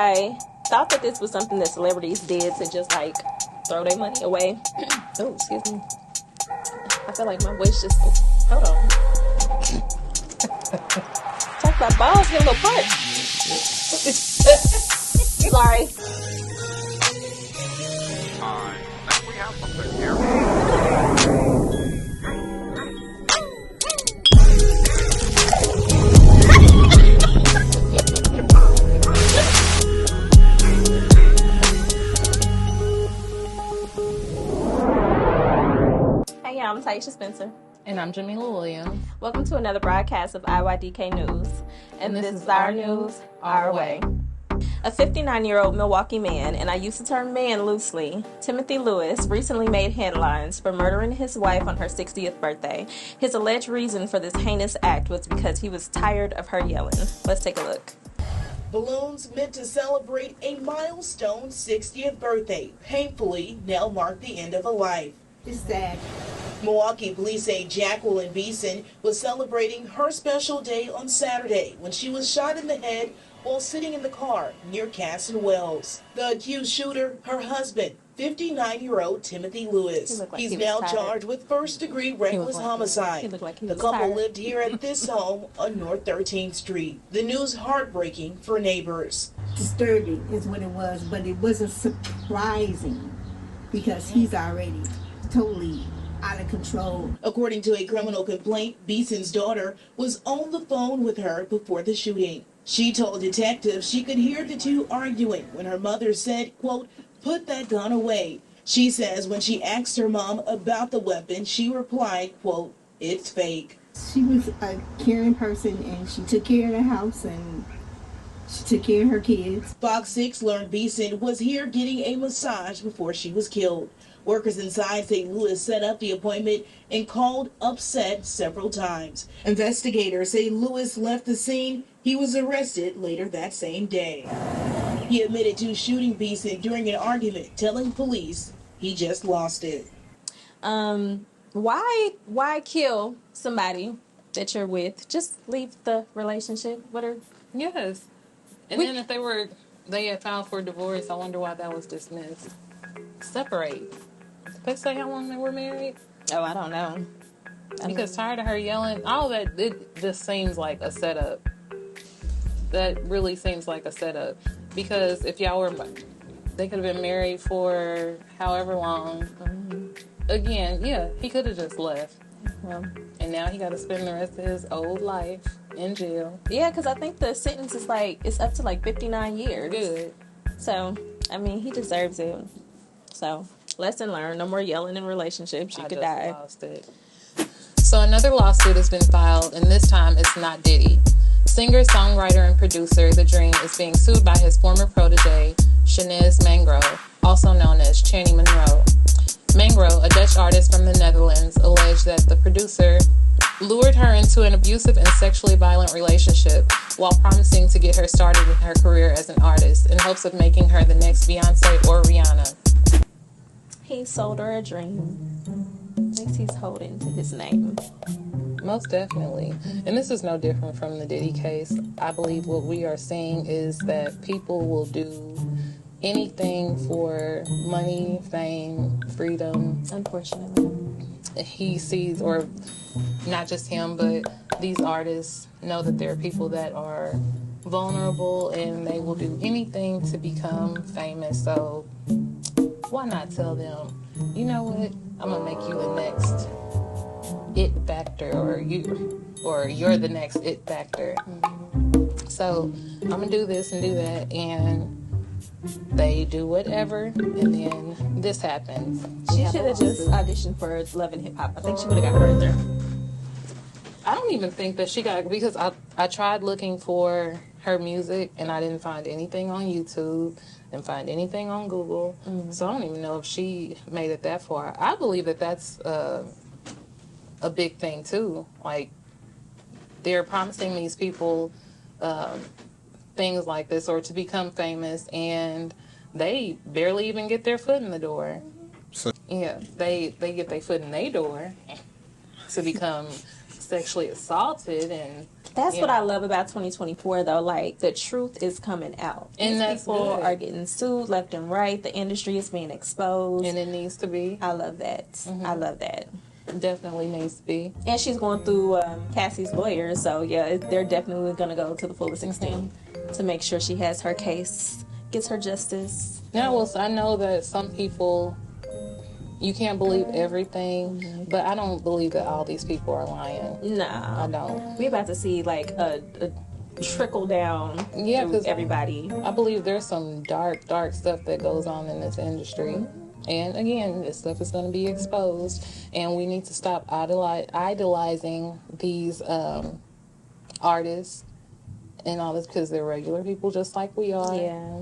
I thought that this was something that celebrities did to just like throw their money away. Oh, excuse me. I feel like my voice just. Hold on. Talk about balls get a little parched. Sorry. I think we have something here. Hey, y'all, I'm Taisha Spencer. And I'm Jamila Williams. Welcome to another broadcast of IYDK News. And this is our news, our way. A 59-year-old Milwaukee man, and I use the term man loosely, Timothy Lewis, recently made headlines for murdering his wife on her 60th birthday. His alleged reason for this heinous act was because he was tired of her yelling. Let's take a look. Balloons meant to celebrate a milestone 60th birthday painfully now mark the end of a life. It's sad. Milwaukee police say Jacqueline Beeson was celebrating her special day on Saturday when she was shot in the head while sitting in the car near Casson Wells. The accused shooter, her husband, 59-year-old Timothy Lewis. He's now charged with first-degree reckless homicide. The couple lived here at this home on North 13th Street. The news heartbreaking for neighbors. Disturbing is what it was, but it wasn't surprising because he's already totally out of control. According to a criminal complaint, Beeson's daughter was on the phone with her before the shooting. She told detectives she could hear the two arguing when her mother said, quote, "Put that gun away." She says when she asked her mom about the weapon, she replied, quote, "It's fake." She was a caring person and she took care of the house and she took care of her kids. Fox 6 learned Beeson was here getting a massage before she was killed. Workers inside say Lewis set up the appointment and called upset several times. Investigators say Lewis left the scene. He was arrested later that same day. He admitted to shooting Beeson during an argument, telling police he just lost it. Why kill somebody that you're with? Just leave the relationship. Yes. And then if they had filed for divorce, I wonder why that was dismissed. Separate. Did they say how long they were married? Oh, I don't know. Because tired of her yelling, all that, it just seems like a setup. That really seems like a setup. Because if y'all were, they could have been married for however long. Mm-hmm. Again, yeah, he could have just left. Well, And now he got to spend the rest of his old life in jail. yeah, because I think the sentence is it's up to 59 years. Good. So, I mean, he deserves it. So, lesson learned. No more yelling in relationships. You could die. Lost it. So another lawsuit has been filed, and this time it's not Diddy. Singer, songwriter, and producer The Dream is being sued by his former protege, Shanez Mangro, also known as Channy Monroe. Mangro, a Dutch artist from the Netherlands, alleged that the producer lured her into an abusive and sexually violent relationship while promising to get her started in her career as an artist in hopes of making her the next Beyonce or Rihanna. He sold her a dream. Thinks he's holding to his name. Most definitely. And this is no different from the Diddy case. I believe what we are seeing is that people will do anything for money, fame, freedom. Unfortunately. He sees, or not just him, but these artists know that there are people that are vulnerable and they will do anything to become famous. So why not tell them, you know what, I'm going to make you the next it factor, or you're the next it factor. Mm-hmm. So I'm going to do this and do that, and they do whatever, and then this happens. She should have just auditioned for Love and Hip Hop. I think she would have got further. I don't even think that she got, because I tried looking for her music and I didn't find anything on YouTube, didn't find anything on Google. Mm-hmm. So I don't even know if she made it that far. I believe that that's a big thing too. Like, they're promising these people things like this, or to become famous, and they barely even get their foot in the door. So yeah, they get their foot in their door to become sexually assaulted and That's what I love about 2024, though. Like, the truth is coming out. And These people are getting sued left and right. The industry is being exposed. And it needs to be. I love that. I love that. Definitely needs to be. And she's going through Cassie's lawyer, so yeah, they're definitely going to go to the fullest extent to make sure she has her case, gets her justice. Yeah, well, I know that some people, you can't believe everything, but I don't believe that all these people are lying. No. I don't. We're about to see like a trickle down through everybody. I believe there's some dark stuff that goes on in this industry. And again, this stuff is going to be exposed, and we need to stop idolizing these artists and all this, because they're regular people just like we are. Yeah.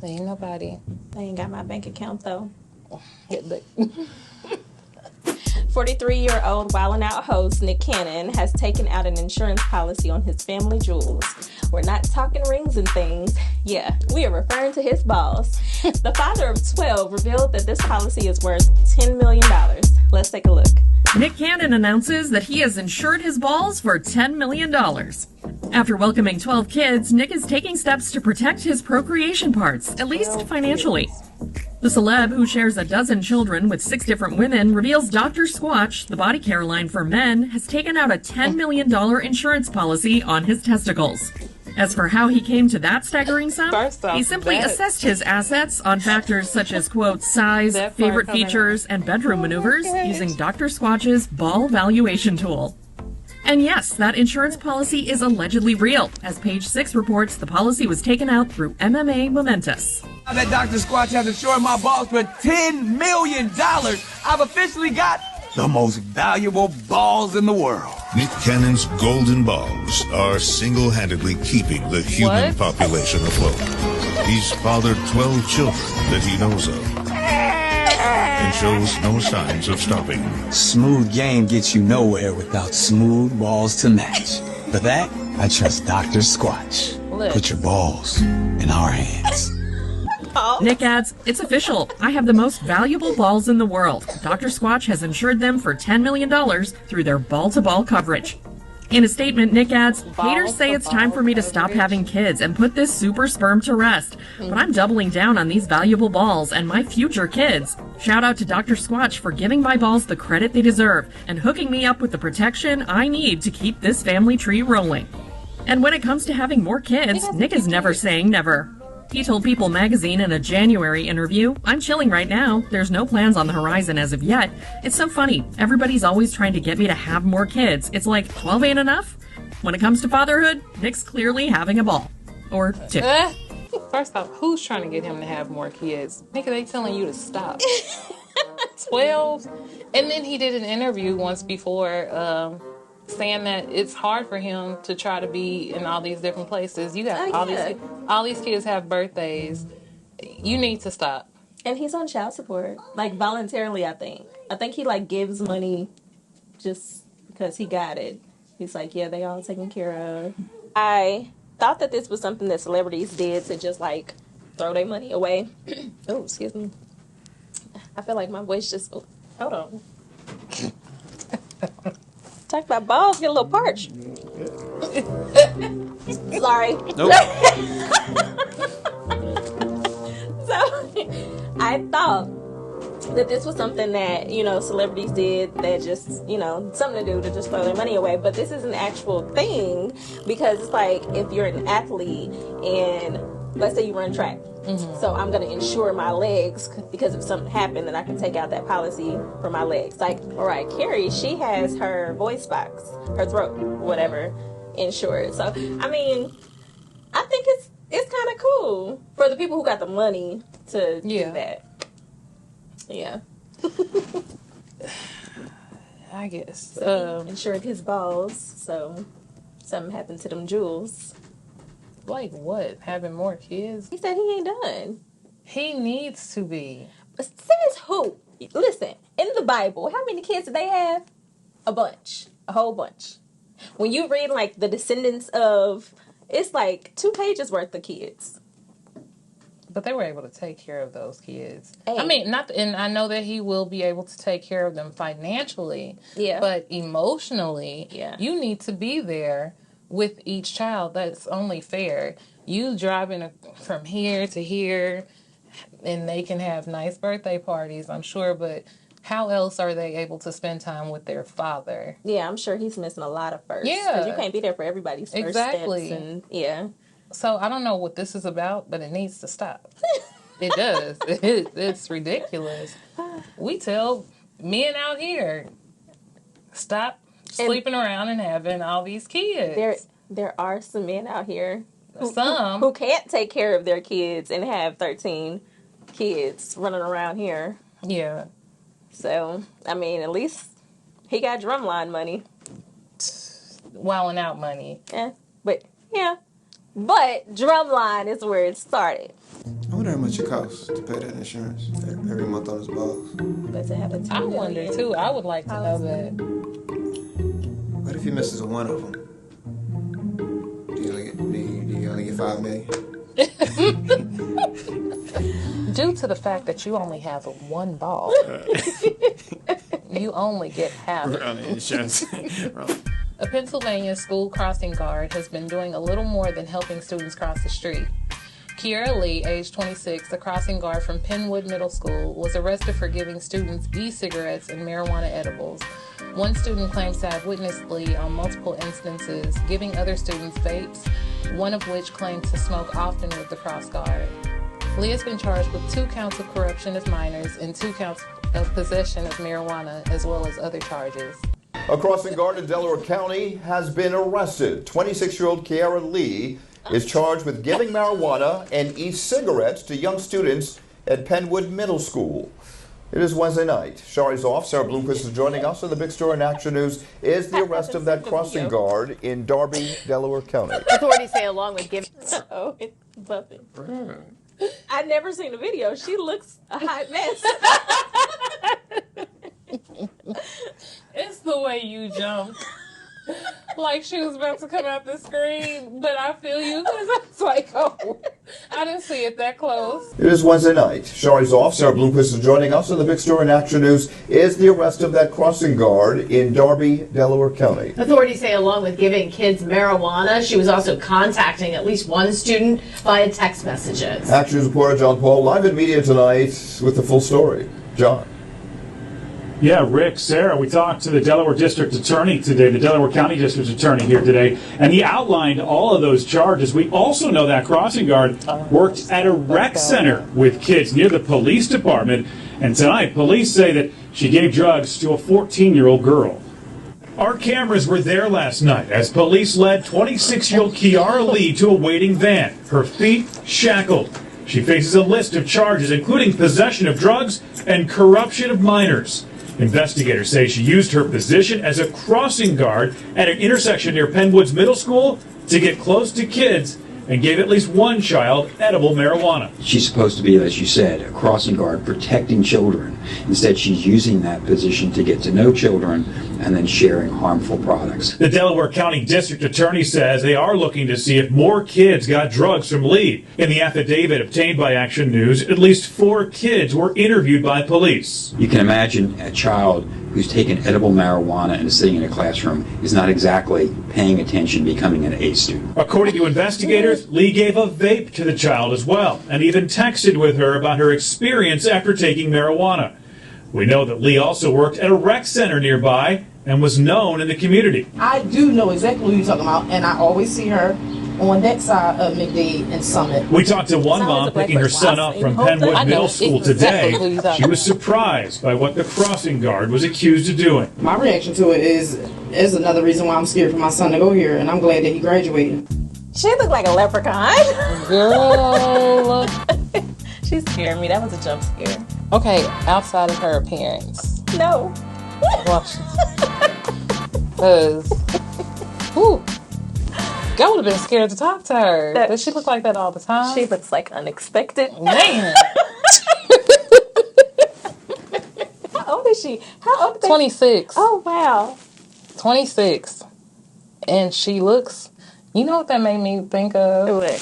They ain't nobody. They ain't got my bank account, though. 43-year-old Wildin' Out host Nick Cannon has taken out an insurance policy on his family jewels. We're not talking rings and things. Yeah, we are referring to his balls. The father of 12 revealed that this policy is worth $10 million. Let's take a look. Nick Cannon announces that he has insured his balls for $10 million. After welcoming 12 kids, Nick is taking steps to protect his procreation parts, at least financially. The celeb, who shares a dozen children with 6 different women, reveals Dr. Squatch, the body care line for men, has taken out a $10 million insurance policy on his testicles. As for how he came to that staggering sum, he simply assessed his assets on factors such as, quote, size, favorite features, and bedroom maneuvers using Dr. Squatch's ball valuation tool. And yes, that insurance policy is allegedly real. As Page 6 reports, the policy was taken out through MMA Momentous. Now that Dr. Squatch has insured my balls for $10 million, I've officially got the most valuable balls in the world. Nick Cannon's golden balls are single-handedly keeping the human population afloat. He's fathered 12 children that he knows of and shows no signs of stopping. Smooth game gets you nowhere without smooth balls to match. For that, I trust Dr. Squatch. Put your balls in our hands. Nick adds, it's official. I have the most valuable balls in the world. Dr. Squatch has insured them for $10 million through their ball-to-ball coverage. In a statement, Nick adds, haters say it's time for me to stop having kids and put this super sperm to rest. But I'm doubling down on these valuable balls and my future kids. Shout out to Dr. Squatch for giving my balls the credit they deserve and hooking me up with the protection I need to keep this family tree rolling. And when it comes to having more kids, Nick is never saying never. He told People magazine in a January interview, I'm chilling right now. There's no plans on the horizon as of yet. It's so funny. Everybody's always trying to get me to have more kids. It's like, 12 ain't enough? When it comes to fatherhood, Nick's clearly having a ball. Or 2. First off, who's trying to get him to have more kids? Nick, they telling you to stop. 12? And then he did an interview once before, saying that it's hard for him to try to be in all these different places. You got all these kids have birthdays. You need to stop. And he's on child support, like voluntarily. I think he like gives money just because he got it. He's like, yeah, they all taken care of. I thought that this was something that celebrities did to just like throw their money away. Oh, excuse me. I feel like my voice just. Oh, hold on. Talk about balls, get a little parched. Sorry. Nope. So, I thought that this was something that, celebrities did that just, something to do to just throw their money away. But this is an actual thing because it's like if you're an athlete and let's say you run track. Mm-hmm. So I'm going to insure my legs because if something happened, then I can take out that policy for my legs. Like Mariah Carey, she has her voice box, her throat, whatever, insured. So, I mean, I think it's kind of cool for the people who got the money to do that. Yeah. I guess. So he insured his balls, so something happened to them jewels. Like what? Having more kids? He said he ain't done. He needs to be. But says who? Listen, in the Bible, how many kids did they have? A bunch. A whole bunch. When you read, like, the descendants of... It's like 2 pages worth of kids. But they were able to take care of those kids. Hey. I mean, and I know that he will be able to take care of them financially. Yeah. But emotionally, you need to be there with each child. That's only fair. You driving from here to here, and they can have nice birthday parties, I'm sure, but how else are they able to spend time with their father? Yeah, I'm sure he's missing a lot of firsts. Yeah. Because you can't be there for everybody's first Exactly. steps. And, yeah. So I don't know what this is about, but it needs to stop. It does. It's ridiculous. We tell men out here, stop sleeping around and having all these kids. There are some men out here Some who can't take care of their kids and have 13 kids running around here. Yeah. So, I mean, at least he got drumline money. Wilding out money. Yeah. But drumline is where it started. I wonder how much it costs to pay that insurance every month on his balls. But to have a I wonder too. I would like to know that. What if he misses one of them? Do you only get $5 million? Due to the fact that you only have one ball, you only get half on the insurance. A Pennsylvania school crossing guard has been doing a little more than helping students cross the street. Kiera Lee, age 26, a crossing guard from Penwood Middle School, was arrested for giving students e-cigarettes and marijuana edibles. One student claims to have witnessed Lee on multiple instances giving other students vapes, one of which claimed to smoke often with the cross guard. Lee has been charged with 2 counts of corruption of minors and 2 counts of possession of marijuana, as well as other charges. A crossing guard in Delaware County has been arrested. 26-year-old Kiera Lee is charged with giving marijuana and e-cigarettes to young students at Penwood Middle School. It is Wednesday night. Shari's off. Sarah Bloomquist is joining us. And the big story in Action News is the arrest of that crossing guard in Darby, Delaware County. Authorities say along with giving... Oh, it's bumping. I've never seen the video. She looks a hot mess. It's the way you jumped. Like she was about to come out the screen, but I feel you because I was like, oh, I didn't see it that close. It is Wednesday night. Shari's off. Sarah Bloomquist is joining us. And the big story in Action News is the arrest of that crossing guard in Darby, Delaware County. Authorities say along with giving kids marijuana, she was also contacting at least one student via text messages. Action News reporter John Paul live in media tonight with the full story. John. Yeah, Rick, Sarah, we talked to the Delaware District Attorney today, the Delaware County District Attorney here today, and he outlined all of those charges. We also know that crossing guard worked at a rec center with kids near the police department, and tonight police say that she gave drugs to a 14-year-old girl. Our cameras were there last night as police led 26-year-old Kiera Lee to a waiting van, her feet shackled. She faces a list of charges, including possession of drugs and corruption of minors. Investigators say she used her position as a crossing guard at an intersection near Penwood's Middle School to get close to kids and gave at least one child edible marijuana. She's supposed to be, as you said, a crossing guard protecting children. Instead, she's using that position to get to know children and then sharing harmful products. The Delaware County District Attorney says they are looking to see if more kids got drugs from Lee. In the affidavit obtained by Action News, at least 4 kids were interviewed by police. You can imagine a child who's taken edible marijuana and is sitting in a classroom is not exactly paying attention, becoming an A student. According to investigators, Lee gave a vape to the child as well, and even texted with her about her experience after taking marijuana. We know that Lee also worked at a rec center nearby and was known in the community. I do know exactly who you're talking about, and I always see her on that side of McDade and Summit. We talked to one mom picking her son up from Penwood Middle School today. She was surprised by what the crossing guard was accused of doing. My reaction to it is another reason why I'm scared for my son to go here, and I'm glad that he graduated. She looked like a leprechaun. Girl. She scared me. That was a jump scare. Okay, outside of her appearance. No. Because, I would have been scared to talk to her. Does she look like that all the time? She looks like unexpected. Man. How old is she? How old is 26. Oh, wow. 26. And she looks, you know what that made me think of? What?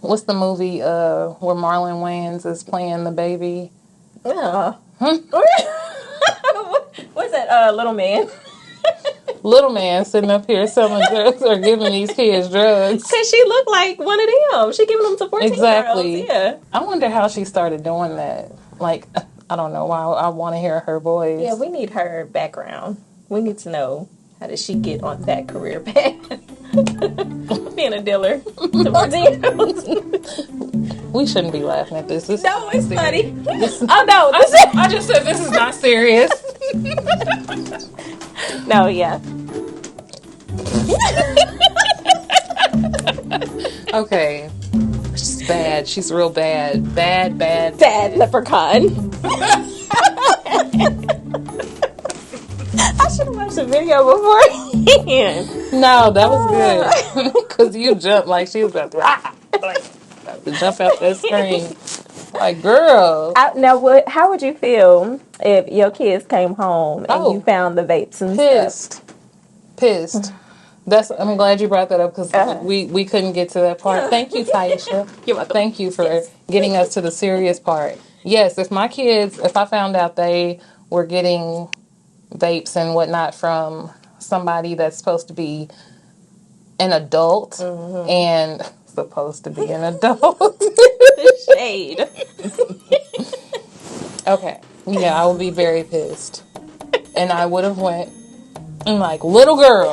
What's the movie where Marlon Wayans is playing the baby? What's that, Little Man? little man sitting up here selling drugs or giving these kids drugs. Because she looked like one of them. She giving them to 14-year-olds. Exactly. Yeah. I wonder how she started doing that. Like, I don't know why. I want to hear her voice. Yeah, we need her background. We need to know, how did she get on that career path? Being a dealer to 14-year-olds. We shouldn't be laughing at this. No, it's funny. Oh, no. I just said this is not serious. No, yeah. Okay. She's bad. She's real bad. Bad. Bad leprechaun. I should have watched the video beforehand. No, that was good. Because you jumped like she was about to, jump out that screen. Like, girl. Now, how would you feel if your kids came home and you found the vapes and stuff? Pissed. I'm glad you brought that up because we couldn't get to that part. Thank you, Taisha. You're welcome. Thank you for getting us to the serious part. Yes, if I found out they were getting vapes and whatnot from somebody that's supposed to be an adult and supposed to be an adult. The shade. Okay. Yeah, I would be very pissed. And I would have went like, little girl.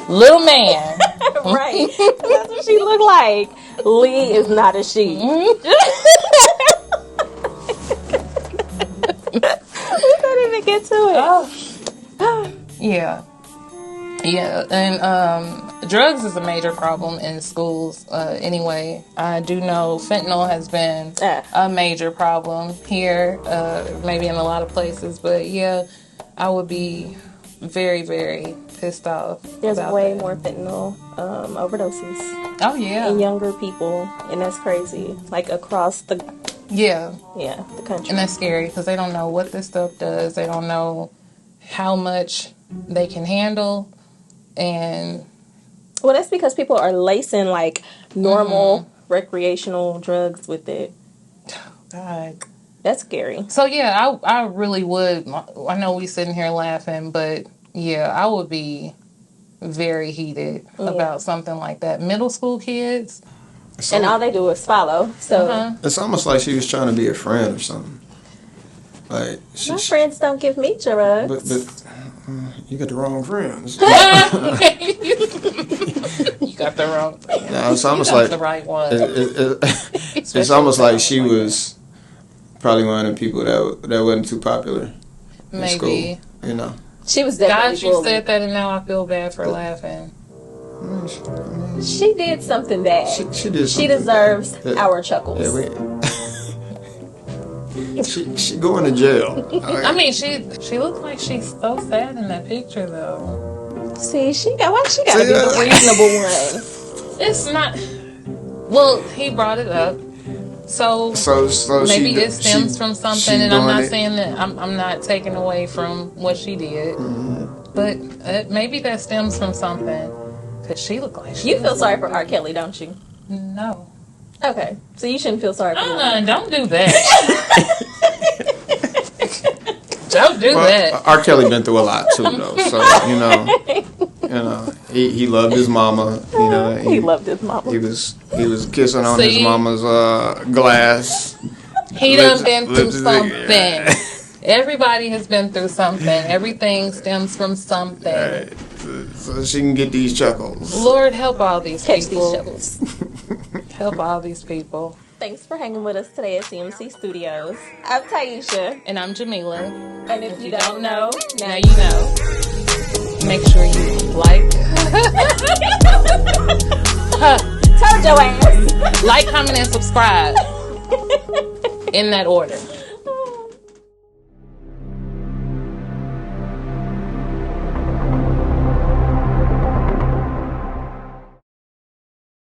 Little man. Right. That's what she looked like. Lee is not a she. We couldn't even get to it. Yeah. Yeah, and drugs is a major problem in schools anyway. I do know fentanyl has been a major problem here, maybe in a lot of places, but yeah, I would be very, very pissed off. There's way more fentanyl overdoses. Oh, yeah. In younger people, and that's crazy. Like across the... Yeah, the country. And that's scary because they don't know what this stuff does. They don't know how much they can handle. And well, that's because people are lacing like normal recreational drugs with it. God, that's scary. So yeah, I really would. I know we sitting here laughing, but yeah, I would be very heated about something like that. Middle school kids, and all they do is follow. So it's almost like she was trying to be a friend or something. Like my friends don't give me drugs. But you got the wrong friends. You got the wrong friends. No, it's almost you got like the right one. It's almost like she was probably one of the people that wasn't too popular in school. You know, she was definitely. God, you said that, and now I feel bad for laughing. She did something bad. She did. She deserves our chuckles. She going to jail. I mean, she looks like she's so sad in that picture, though. See, she got to be the reasonable one. It's not. Well, he brought it up, so maybe it stems from something. And I'm not saying that I'm not taking away from what she did, but maybe that stems from something. Cause she looked like she. You feel sorry for R. Kelly, don't you? No. Okay, so you shouldn't feel sorry for him. Don't do that. Don't do that. R. Kelly been through a lot too, though. So you know, he loved his mama. You know, he loved his mama. He was kissing on his mama's glass. He done been through something. Everybody has been through something. Everything stems from something. Right. So she can get these chuckles. Lord, help all these Catch people. these chuckles. Help all these people. Thanks for hanging with us today at CMC Studios. I'm Taisha. And I'm Jamila. And if you don't know, now you know. Make sure you like. Told your ass. Like, comment, and subscribe. In that order.